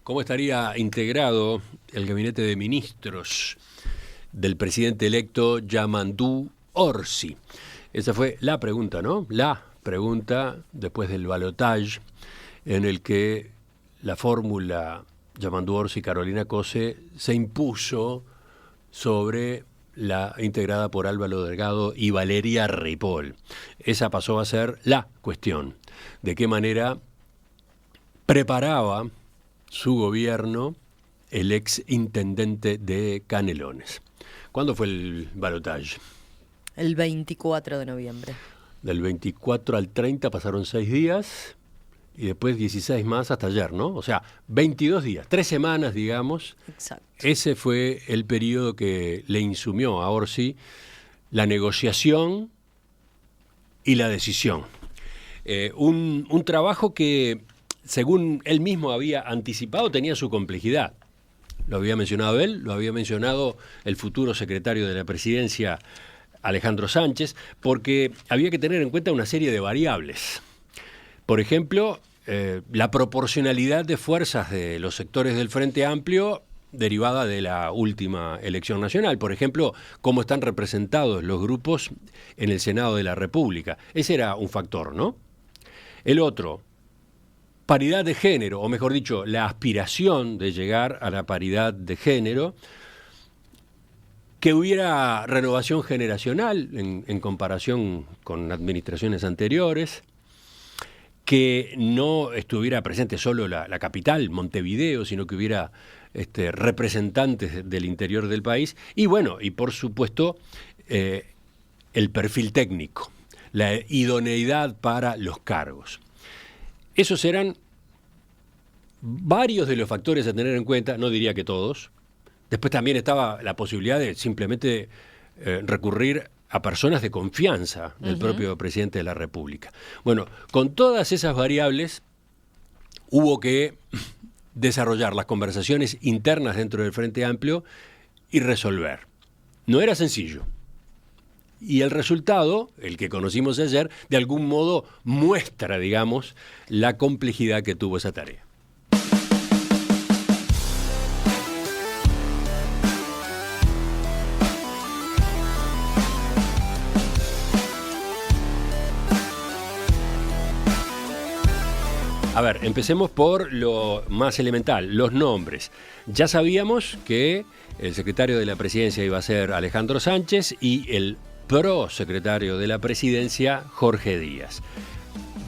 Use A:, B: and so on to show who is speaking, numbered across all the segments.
A: ¿Cómo estaría integrado el gabinete de ministros del presidente electo Yamandu Orsi? Esa fue la pregunta, ¿no? La pregunta después del balotaje en el que la fórmula Yamandu Orsi-Carolina Cose se impuso sobre la integrada por Álvaro Delgado y Valeria Ripoll. Esa pasó a ser la cuestión. ¿De qué manera preparaba su gobierno el ex intendente de Canelones? ¿Cuándo fue el balotaje?
B: El 24 de noviembre.
A: Del 24 al 30 pasaron 6 días y después 16 más hasta ayer, ¿no? O sea, 22 días, 3 semanas, digamos.
B: Exacto.
A: Ese fue el periodo que le insumió a Orsi la negociación y la decisión. Un trabajo que, según él mismo había anticipado, tenía su complejidad. Lo había mencionado él, lo había mencionado el futuro secretario de la presidencia, Alejandro Sánchez, porque había que tener en cuenta una serie de variables. Por ejemplo, la proporcionalidad de fuerzas de los sectores del Frente Amplio derivada de la última elección nacional. Por ejemplo, cómo están representados los grupos en el Senado de la República. Ese era un factor, ¿no? El otro, paridad de género, o mejor dicho, la aspiración de llegar a la paridad de género, que hubiera renovación generacional en comparación con administraciones anteriores, que no estuviera presente solo la capital, Montevideo, sino que hubiera representantes del interior del país, y bueno, y por supuesto el perfil técnico, la idoneidad para los cargos. Esos eran varios de los factores a tener en cuenta, no diría que todos. Después también estaba la posibilidad de simplemente recurrir a personas de confianza del propio presidente de la República. Bueno, con todas esas variables hubo que desarrollar las conversaciones internas dentro del Frente Amplio y resolver. No era sencillo. Y el resultado, el que conocimos ayer, de algún modo muestra, digamos, la complejidad que tuvo esa tarea. A ver, empecemos por lo más elemental, los nombres. Ya sabíamos que el secretario de la presidencia iba a ser Alejandro Sánchez y el prosecretario de la presidencia, Jorge Díaz.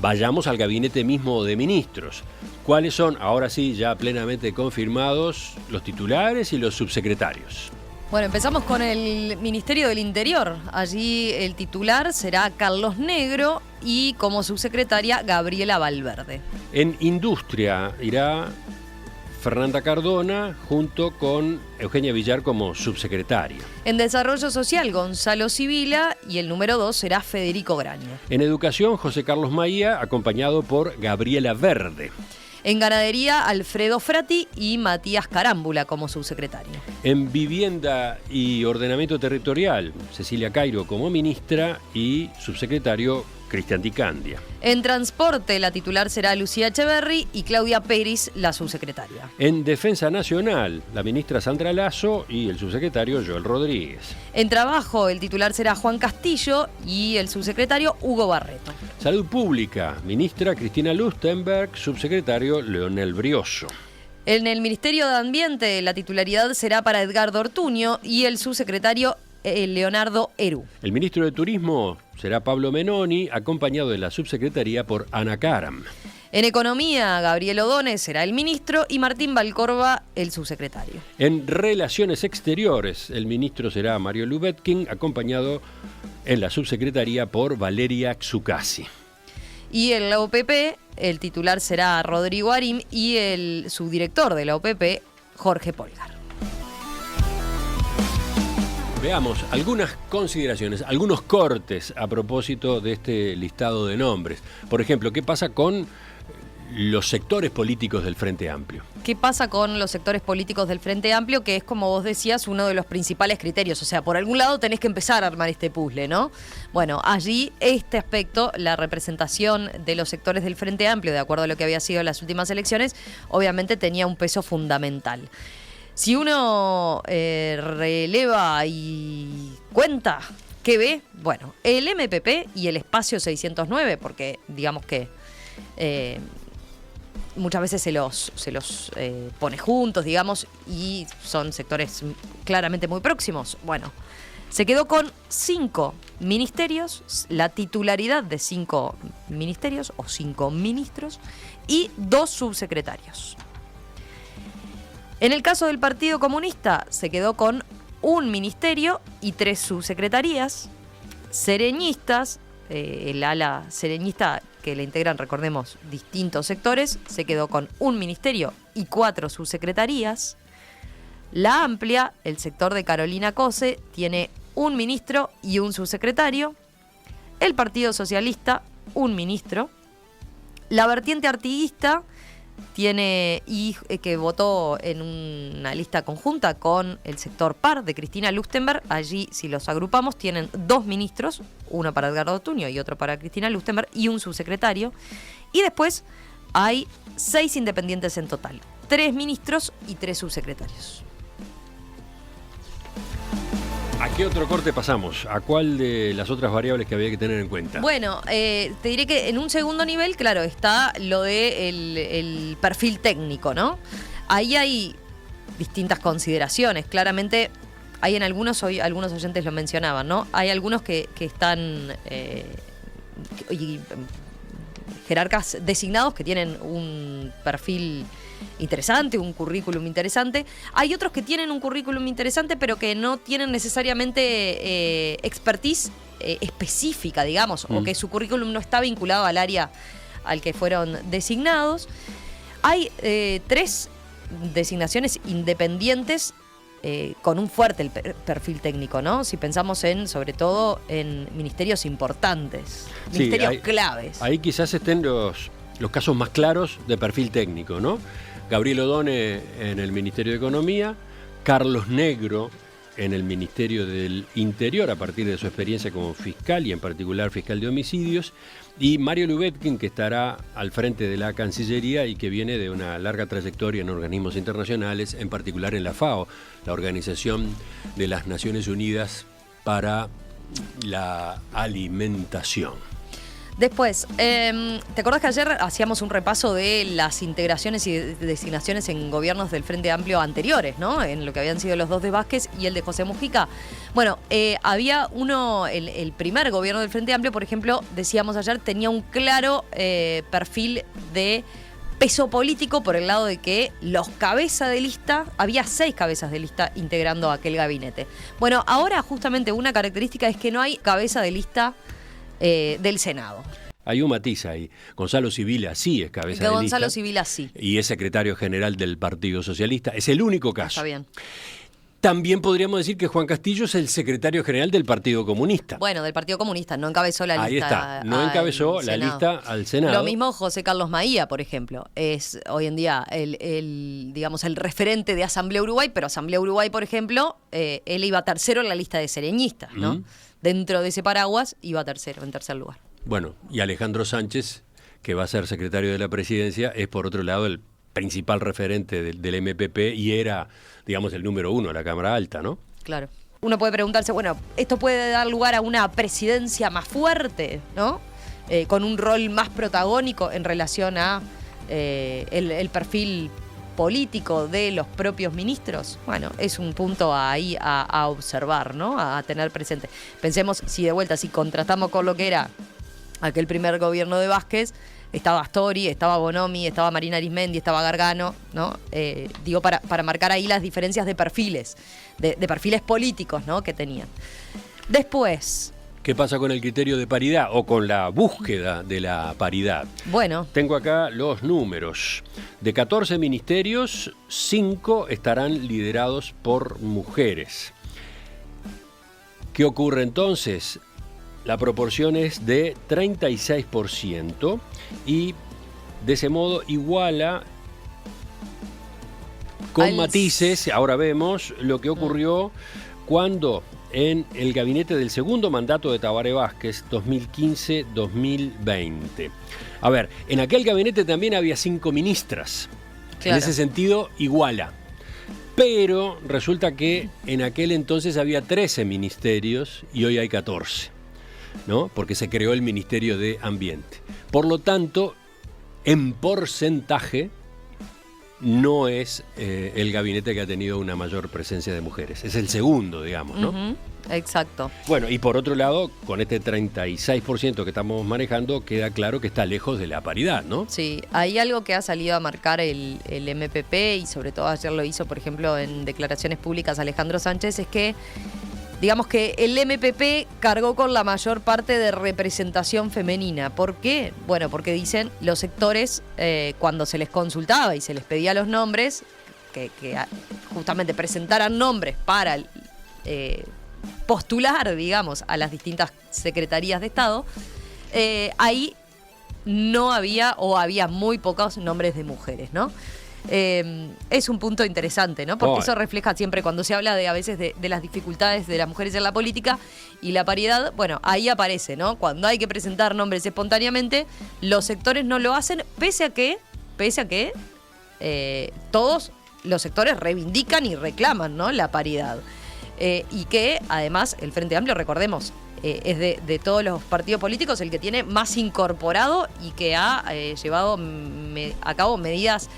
A: Vayamos al gabinete mismo de ministros. ¿Cuáles son, ahora sí, ya plenamente confirmados, los titulares y los subsecretarios?
B: Bueno, empezamos con el Ministerio del Interior. Allí el titular será Carlos Negro y como subsecretaria Gabriela Valverde.
A: En Industria irá Fernanda Cardona junto con Eugenia Villar como subsecretaria.
B: En Desarrollo Social, Gonzalo Sibila y el número 2 será Federico Graña.
A: En Educación, José Carlos Maía, acompañado por Gabriela Verde.
B: En Ganadería, Alfredo Frati y Matías Carámbula como subsecretario.
A: En Vivienda y Ordenamiento Territorial, Cecilia Cairo como ministra y subsecretario Cristian Di Candia.
B: En Transporte, la titular será Lucía Echeverri y Claudia Pérez, la subsecretaria.
A: En Defensa Nacional, la ministra Sandra Lasso y el subsecretario Joel Rodríguez.
B: En Trabajo, el titular será Juan Castillo y el subsecretario Hugo Barreto.
A: Salud Pública, ministra Cristina Lustenberg, subsecretario Leonel Brioso.
B: En el Ministerio de Ambiente, la titularidad será para Edgardo Ortuño y el subsecretario Leonardo Eru.
A: El ministro de Turismo será Pablo Menoni, acompañado de la subsecretaría por Ana Karam.
B: En Economía, Gabriel O'Donnell será el ministro y Martín Valcorba el subsecretario.
A: En Relaciones Exteriores, el ministro será Mario Lubetkin, acompañado en la subsecretaría por Valeria Xukasi.
B: Y en la OPP, el titular será Rodrigo Arim y el subdirector de la OPP, Jorge Polgar.
A: Veamos algunas consideraciones, algunos cortes a propósito de este listado de nombres. Por ejemplo, ¿qué pasa con los sectores políticos del Frente Amplio.
B: ¿Qué pasa con los sectores políticos del Frente Amplio? Que es, como vos decías, uno de los principales criterios. O sea, por algún lado tenés que empezar a armar este puzzle, ¿no? Bueno, allí este aspecto, la representación de los sectores del Frente Amplio, de acuerdo a lo que había sido las últimas elecciones, obviamente tenía un peso fundamental. Si uno releva y cuenta, ¿qué ve? Bueno, el MPP y el espacio 609, porque digamos que muchas veces se los pone juntos, digamos, y son sectores claramente muy próximos. Bueno, se quedó con 5 ministerios, la titularidad de 5 ministerios o 5 ministros y 2 subsecretarios. En el caso del Partido Comunista se quedó con 1 ministerio y 3 subsecretarías. Sereñistas, el ala sereñista que le integran, recordemos, distintos sectores, se quedó con 1 ministerio y 4 subsecretarías. La Amplia, el sector de Carolina Cose, tiene 1 ministro y 1 subsecretario. El Partido Socialista, 1 ministro. La vertiente artiguista tiene, y que votó en una lista conjunta con el sector PAR de Cristina Lustenberg. Allí, si los agrupamos, tienen 2 ministros, uno para Edgardo Tuño y otro para Cristina Lustenberg, y 1 subsecretario. Y después hay 6 independientes en total, 3 ministros y 3 subsecretarios.
A: ¿A qué otro corte pasamos? ¿A cuál de las otras variables que había que tener en cuenta?
B: Bueno, te diré que en un segundo nivel, claro, está lo de el perfil técnico, ¿no? Ahí hay distintas consideraciones. Claramente, hay en algunos, hoy algunos oyentes lo mencionaban, ¿no? Hay algunos que están jerarcas designados que tienen un perfil interesante, un currículum interesante. Hay otros que tienen un currículum interesante, pero que no tienen necesariamente expertise específica, digamos, o que su currículum no está vinculado al área al que fueron designados. Hay 3 designaciones independientes con un fuerte perfil técnico, ¿no? Si pensamos sobre todo en ministerios importantes, ministerios claves.
A: Ahí quizás estén los casos más claros de perfil técnico, ¿no? Gabriel Odone en el Ministerio de Economía, Carlos Negro en el Ministerio del Interior a partir de su experiencia como fiscal y en particular fiscal de homicidios, y Mario Lubetkin, que estará al frente de la Cancillería y que viene de una larga trayectoria en organismos internacionales, en particular en la FAO, la Organización de las Naciones Unidas para la Alimentación.
B: Después, ¿te acordás que ayer hacíamos un repaso de las integraciones y designaciones en gobiernos del Frente Amplio anteriores, ¿no? En lo que habían sido los 2 de Vázquez y el de José Mujica. Bueno, había uno, el primer gobierno del Frente Amplio, por ejemplo, decíamos ayer, tenía un claro perfil de peso político por el lado de que los cabezas de lista, había 6 cabezas de lista integrando aquel gabinete. Bueno, ahora justamente una característica es que no hay cabeza de lista del Senado.
A: Hay un matiz ahí. Gonzalo Sibila sí es cabeza de lista.
B: Gonzalo Sibila sí.
A: Y es secretario general del Partido Socialista. Es el único caso.
B: Está bien.
A: También podríamos decir que Juan Castillo es el secretario general del Partido Comunista.
B: Bueno, del Partido Comunista, no encabezó la lista.
A: Ahí está, no encabezó la lista al Senado.
B: Lo mismo José Carlos Maía, por ejemplo, es hoy en día digamos, el referente de Asamblea Uruguay, pero Asamblea Uruguay, por ejemplo, él iba tercero en la lista de sereñistas, ¿no? Dentro de ese paraguas iba tercero, en tercer lugar.
A: Bueno, y Alejandro Sánchez, que va a ser secretario de la presidencia, es por otro lado el principal referente del MPP y era, digamos, el número 1 de la Cámara Alta, ¿no?
B: Claro. Uno puede preguntarse, bueno, esto puede dar lugar a una presidencia más fuerte, ¿no? Con un rol más protagónico en relación a el perfil político de los propios ministros. Bueno, es un punto ahí a observar, ¿no? A tener presente. Pensemos, si de vuelta, si contrastamos con lo que era aquel primer gobierno de Vázquez, estaba Astori, estaba Bonomi, estaba Marina Arismendi, estaba Gargano, ¿no? Digo, para marcar ahí las diferencias de perfiles, de perfiles políticos, ¿no? Que tenían. Después,
A: ¿qué pasa con el criterio de paridad o con la búsqueda de la paridad?
B: Bueno.
A: Tengo acá los números. De 14 ministerios, 5 estarán liderados por mujeres. ¿Qué ocurre entonces? La proporción es de 36% y de ese modo iguala con matices, ahora vemos lo que ocurrió cuando en el gabinete del segundo mandato de Tabaré Vázquez, 2015-2020. A ver, en aquel gabinete también había 5 ministras. Claro. En ese sentido, iguala. Pero resulta que en aquel entonces había 13 ministerios y hoy hay 14, ¿no? Porque se creó el Ministerio de Ambiente. Por lo tanto, en porcentaje, no es el gabinete que ha tenido una mayor presencia de mujeres. Es el segundo, digamos, ¿no?
B: Uh-huh. Exacto.
A: Bueno, y por otro lado, con este 36% que estamos manejando, queda claro que está lejos de la paridad, ¿no?
B: Sí, hay algo que ha salido a marcar el MPP, y sobre todo ayer lo hizo, por ejemplo, en declaraciones públicas Alejandro Sánchez, es que digamos que el MPP cargó con la mayor parte de representación femenina. ¿Por qué? Bueno, porque dicen los sectores, cuando se les consultaba y se les pedía los nombres, que justamente presentaran nombres para postular, digamos, a las distintas secretarías de Estado, ahí no había, o había muy pocos nombres de mujeres, ¿no? Es un punto interesante, ¿no? Porque eso refleja siempre cuando se habla a veces de las dificultades de las mujeres en la política y la paridad. Bueno, ahí aparece, ¿no? Cuando hay que presentar nombres espontáneamente, los sectores no lo hacen, pese a que todos los sectores reivindican y reclaman, ¿no?, la paridad. Y que además el Frente Amplio, recordemos, es de todos los partidos políticos el que tiene más incorporado y que ha llevado a cabo medidas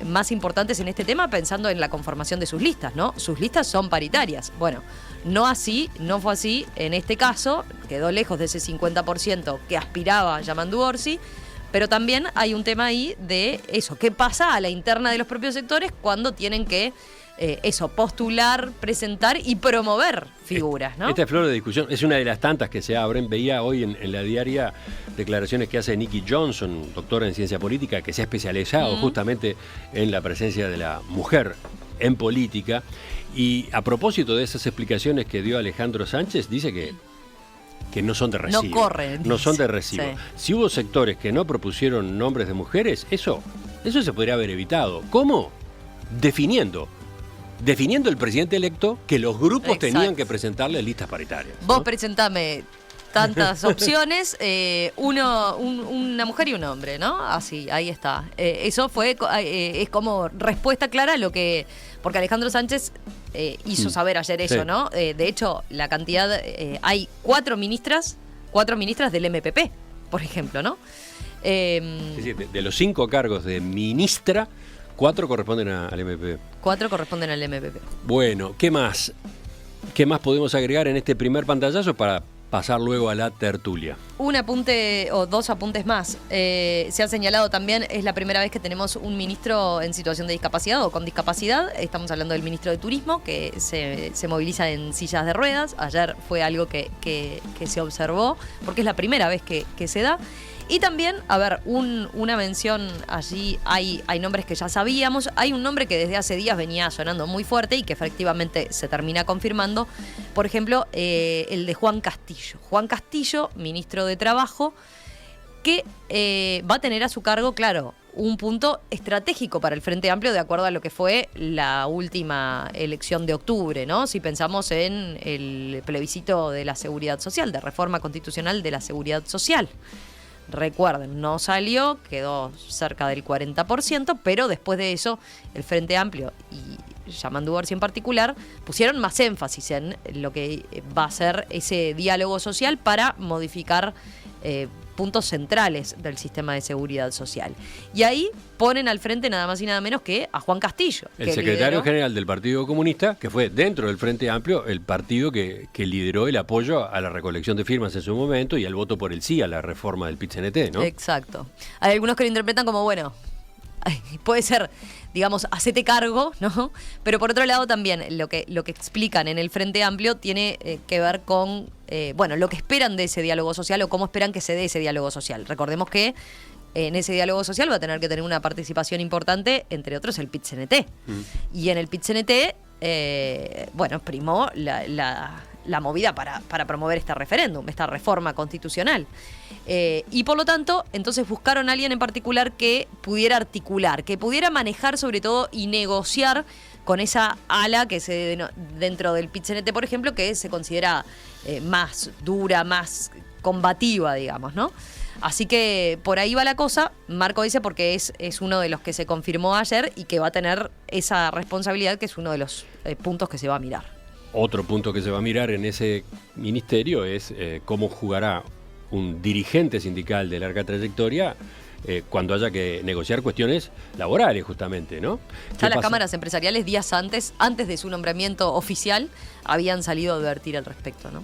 B: más importantes en este tema, pensando en la conformación de sus listas, ¿no? Sus listas son paritarias. Bueno, no fue así en este caso, quedó lejos de ese 50% que aspiraba Yamandu Orsi, pero también hay un tema ahí de eso, ¿qué pasa a la interna de los propios sectores cuando tienen que postular, presentar y promover figuras, ¿no?
A: Esta flor de discusión es una de las tantas que se abren. Veía hoy en la diaria declaraciones que hace Nikki Johnson, doctora en ciencia política, que se ha especializado justamente en la presencia de la mujer en política. Y a propósito de esas explicaciones que dio Alejandro Sánchez, dice que no son de recibo.
B: No corren.
A: No son de recibo. Sí. Si hubo sectores que no propusieron nombres de mujeres, eso se podría haber evitado. ¿Cómo? Definiendo el presidente electo que los grupos tenían que presentarle listas paritarias, ¿no?
B: Vos presentame tantas opciones, una mujer y un hombre, ¿no? Así, ahí está. Eso fue, es como respuesta clara a lo que... Porque Alejandro Sánchez hizo saber ayer eso, ¿no? De hecho, la cantidad... hay 4 ministras del MPP, por ejemplo, ¿no?
A: Sí, de los 5 cargos de ministra, 4 corresponden al MPP.
B: 4 corresponden al MPP.
A: Bueno, ¿qué más? ¿Qué más podemos agregar en este primer pantallazo para pasar luego a la tertulia? Un apunte o 2 apuntes más. Se ha señalado también, es la primera vez que tenemos un ministro en situación de discapacidad o con discapacidad. Estamos hablando del ministro de Turismo, que se moviliza en sillas de ruedas. Ayer fue algo que se observó, porque es la primera vez que se da. Y también, a ver, una mención allí, hay nombres que ya sabíamos, hay un nombre que desde hace días venía sonando muy fuerte y que efectivamente se termina confirmando, por ejemplo, el de Juan Castillo. Juan Castillo, ministro de Trabajo, que va a tener a su cargo, claro, un punto estratégico para el Frente Amplio de acuerdo a lo que fue la última elección de octubre, ¿no? Si pensamos en el plebiscito de la seguridad social, de reforma constitucional de la seguridad social. Recuerden, no salió, quedó cerca del 40%, pero después de eso el Frente Amplio y Yamandu Orsi en particular pusieron más énfasis en lo que va a ser ese diálogo social para modificar puntos centrales del sistema de seguridad social. Y ahí ponen al frente nada más y nada menos que a Juan Castillo. El secretario general del Partido Comunista, que fue dentro del Frente Amplio el partido que lideró el apoyo a la recolección de firmas en su momento y al voto por el sí a la reforma del PIT-CNT, ¿no? Exacto. Hay algunos que lo interpretan como, bueno, puede ser, digamos, hacete cargo, ¿no? Pero por otro lado también lo que explican en el Frente Amplio tiene que ver con, lo que esperan de ese diálogo social o cómo esperan que se dé ese diálogo social. Recordemos que en ese diálogo social va a tener que tener una participación importante, entre otros el PIT-CNT. Y en el PIT-CNT, primó
B: la movida para promover este referéndum, esta reforma constitucional. Y por lo tanto, entonces buscaron a alguien en particular que pudiera articular, que pudiera manejar sobre todo y negociar con esa ala que dentro del PIT-CNT, por ejemplo, que se considera más dura, más combativa, digamos, ¿no? Así que por ahí va la cosa. Marco dice porque es uno de los que se confirmó ayer y que va a tener esa responsabilidad, que es uno de los puntos que se va a mirar.
A: Otro punto que se va a mirar en ese ministerio es cómo jugará un dirigente sindical de larga trayectoria cuando haya que negociar cuestiones laborales, justamente, ¿no?
B: Ya las cámaras empresariales días antes de su nombramiento oficial, habían salido a advertir al respecto, ¿no?